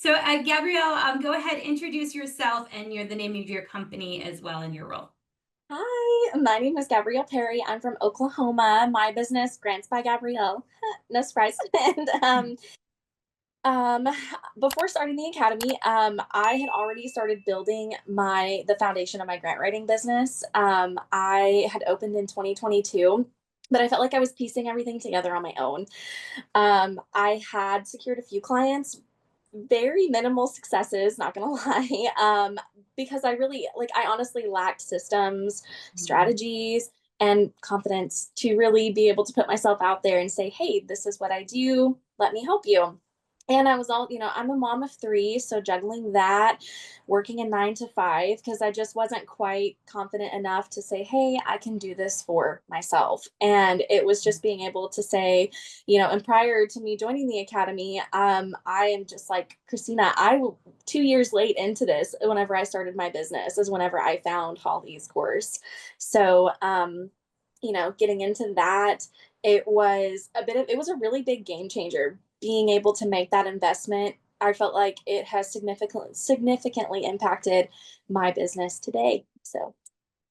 So, Gabrielle, go ahead, introduce yourself and the name of your company as well and your role. Hi, my name is Gabrielle Perry. I'm from Oklahoma. My business, Grants by Gabrielle, no surprise. And um, before starting the academy, I had already started building the foundation of my grant writing business. I had opened in 2022, but I felt like I was piecing everything together on my own. I had secured a few clients, very minimal successes, not gonna lie. Because I honestly lacked systems, Mhm. strategies, and confidence to really be able to put myself out there and say, hey, this is what I do. Let me help you. And I'm a mom of three, so juggling that, working a 9 to 5, because I just wasn't quite confident enough to say, hey, I can do this for myself. And it was just being able to say, and prior to me joining the academy, I am just like Christina. 2 years late into this, whenever I started my business, is whenever I found Holly's course. So, getting into that, it was a really big game changer. Being able to make that investment, I felt like it has significantly impacted my business today. So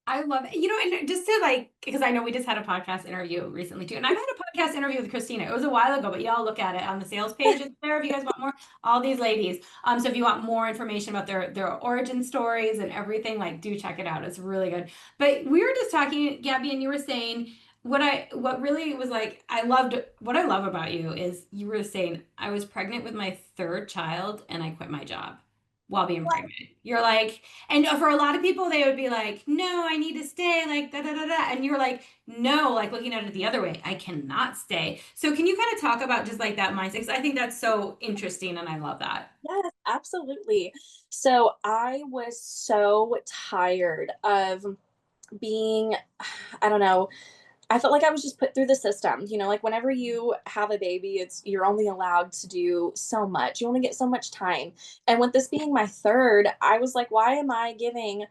I love it. And just to because I know we just had a podcast interview recently too, and I've had a podcast interview with Christina. It was a while ago, but y'all look at it on the sales page. It's there if you guys want more. All these ladies. So if you want more information about their origin stories and everything, do check it out. It's really good. But we were just talking, Gabby, and you were saying what really was what I love about you is you were saying I was pregnant with my third child and I quit my job while being pregnant. You're like, and for a lot of people, they would be like, no, I need to stay, like, da da da da. And you're like, no, like looking at it the other way, I cannot stay. So, can you kind of talk about just like that mindset? Because I think that's so interesting and I love that. yes, absolutely. So I was so tired of being, I don't know, I felt like I was just put through the system. Like whenever you have a baby, you're only allowed to do so much. You only get so much time. And with this being my third, I was like, why am I giving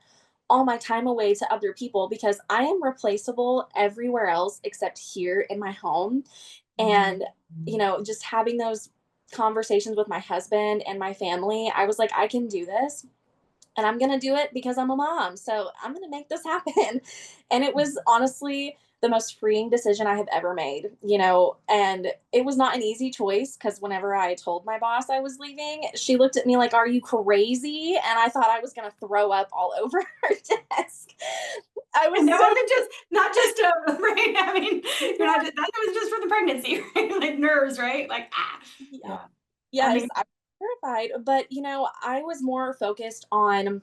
all my time away to other people? Because I am replaceable everywhere else except here in my home. And, Mhm. just having those conversations with my husband and my family, I was like, I can do this and I'm going to do it because I'm a mom. So I'm going to make this happen. And it was honestly the most freeing decision I have ever made, and it was not an easy choice because whenever I told my boss I was leaving, she looked at me like, are you crazy? And I thought I was going to throw up all over her desk. I And was that so, wasn't just not just right. I mean, you're not just that was just for the pregnancy, right? Like nerves, right? Like yeah. yeah. I Yes, mean, I was terrified, but I was more focused on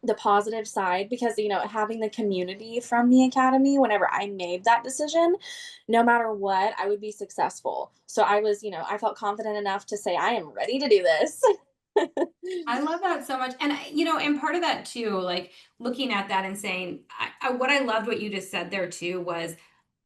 the positive side because having the community from the academy whenever I made that decision, no matter what, I would be successful. So I felt confident enough to say I am ready to do this. I love that so much. And and part of that too, like looking at that and saying, what I loved what you just said there too was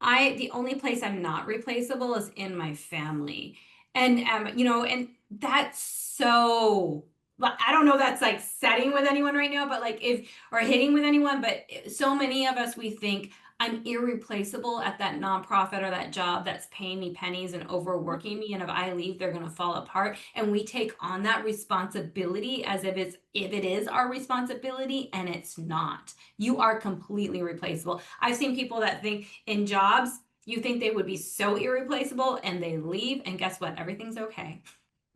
the only place I'm not replaceable is in my family. And and that's so but I don't know if that's like setting with anyone right now, but like if or hitting with anyone, but so many of us we think I'm irreplaceable at that nonprofit or that job that's paying me pennies and overworking me. And if I leave, they're going to fall apart. And we take on that responsibility as if it is our responsibility, and it's not. You are completely replaceable. I've seen people that think in jobs, you think they would be so irreplaceable and they leave, and guess what? Everything's okay.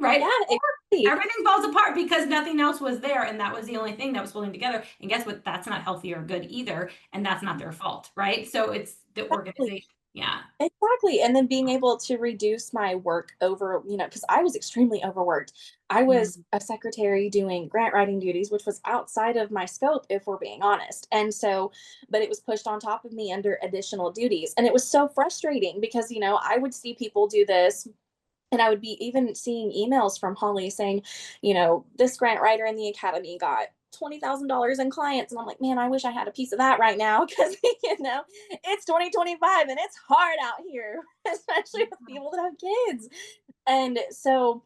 Right? Yeah, exactly. Everything falls apart because nothing else was there and that was the only thing that was holding together, and guess what, that's not healthy or good either, and that's not their fault, right? So it's the Exactly. organization. Yeah. Exactly. And then being able to reduce my work over, because I was extremely overworked. I was Mhm. a secretary doing grant writing duties, which was outside of my scope, if we're being honest. And so, but it was pushed on top of me under additional duties. And it was so frustrating because, I would see people do this. And I would be even seeing emails from Holly saying, this grant writer in the academy got $20,000 in clients. And I'm like, man, I wish I had a piece of that right now because, it's 2025 and it's hard out here, especially with people that have kids. And so,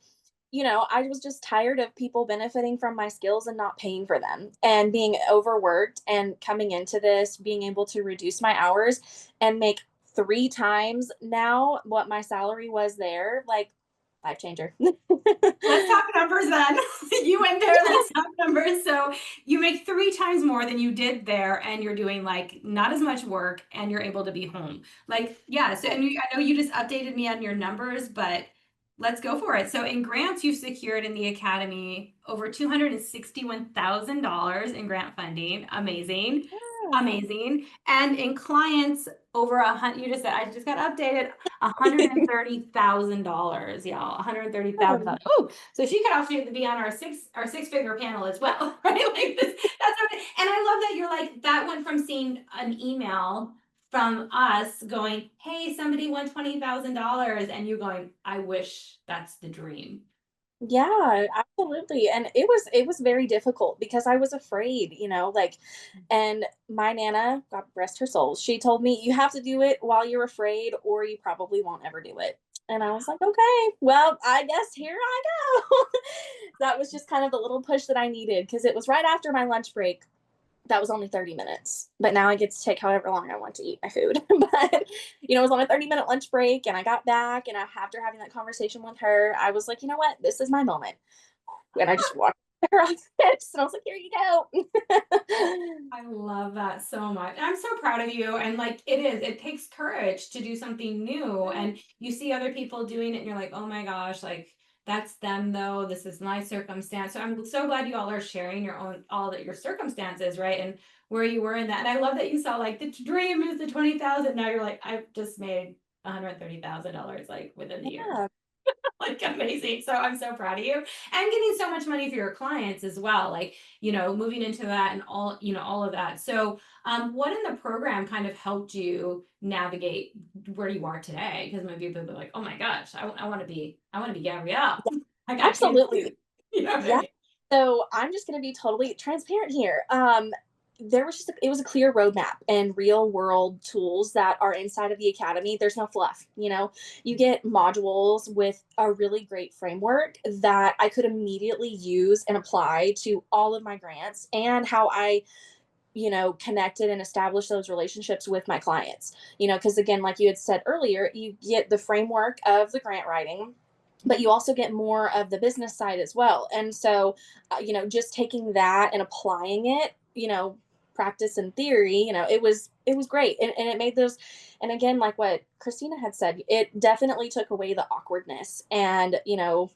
I was just tired of people benefiting from my skills and not paying for them and being overworked and coming into this, being able to reduce my hours and make 3 times now what my salary was there. Like, life changer. Let's talk numbers then. you make 3 times more than you did there, and you're doing like not as much work, and you're able to be home. Like, yeah. So, and I know you just updated me on your numbers, but let's go for it. So, in grants, you've secured in the academy over $261,000 in grant funding. Amazing. Yeah. Amazing. And in clients, over a hundred, you just said, I just got updated, $130,000, y'all. $130,000. Oh, so she could also be on our six-figure panel as well, right? Like this, that's what, and I love that you're like, that went from seeing an email from us going, hey, somebody won $20,000, and you going, I wish that's the dream. Yeah, absolutely. And it was very difficult because I was afraid, like, and my nana, God rest her soul, she told me you have to do it while you're afraid or you probably won't ever do it. And I was like, okay, well, I guess here I go. That was just kind of the little push that I needed because it was right after my lunch break. That was only 30 minutes, but now I get to take however long I want to eat my food. But, it was on a 30-minute lunch break and I got back and after having that conversation with her, I was like, you know what? This is my moment. And I just walked her off and I was like, here you go. I love that so much. I'm so proud of you. And like it takes courage to do something new. And you see other people doing it and you're like, oh my gosh, like that's them though. This is my circumstance. So I'm so glad you all are sharing your own all that your circumstances, right? And where you were in that. And I love that you saw like the dream is the 20,000. Now you're like, I've just made $130,000 like within the year. Yeah. Like amazing. So I'm so proud of you, and getting so much money for your clients as well. Like, moving into that and all of that. So, what in the program kind of helped you navigate where you are today? Because maybe people be like, oh my gosh, I want to be Gabrielle. Like I can't Absolutely. do, you know what I Yeah. mean? So I'm just going to be totally transparent here. It was a clear roadmap and real world tools that are inside of the academy. There's no fluff, you get modules with a really great framework that I could immediately use and apply to all of my grants and how I connected and established those relationships with my clients. Because again, like you had said earlier, you get the framework of the grant writing, but you also get more of the business side as well. And so, just taking that and applying it, practice and theory, it was great. And it made those, and again, like what Christina had said, it definitely took away the awkwardness and,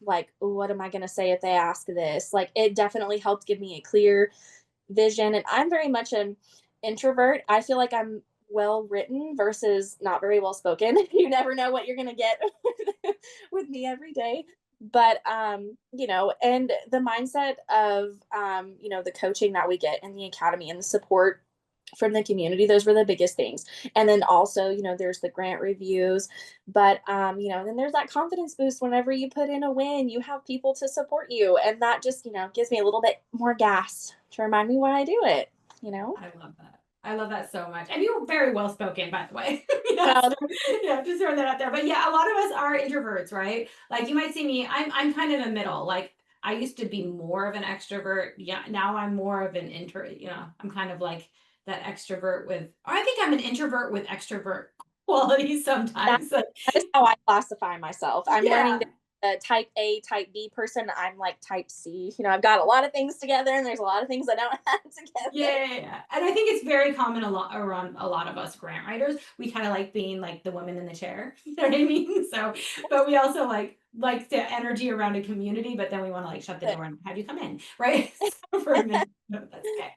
like, what am I going to say if they ask this? Like, it definitely helped give me a clear vision. And I'm very much an introvert. I feel like I'm well written versus not very well spoken. You never know what you're going to get with me every day. But and the mindset of the coaching that we get in the academy and the support from the community, those were the biggest things. And then also, there's the grant reviews, but then there's that confidence boost whenever you put in a win, you have people to support you, and that just gives me a little bit more gas to remind me why I do it you know I love that. I love that so much. And you're very well spoken, by the way. Yeah, well so, yeah, just throwing that out there. But yeah, a lot of us are introverts, right? Like you might see me, I'm kind of in the middle. Like I used to be more of an extrovert. Yeah, now I'm more of an introvert. I'm kind of like that extrovert with, or I think I'm an introvert with extrovert qualities that, sometimes. Like, that is how I classify myself. I'm learning yeah. to be a type A, type B person. I'm like type C. I've got a lot of things together and there's a lot of things I don't have together. Yeah. And I think it's very common a lot around a lot of us grant writers. We kind of like being like the woman in the chair. You know what I mean? So, but we also like the energy around a community, but then we want to like shut the door and have you come in, right? So for a minute. No, that's okay.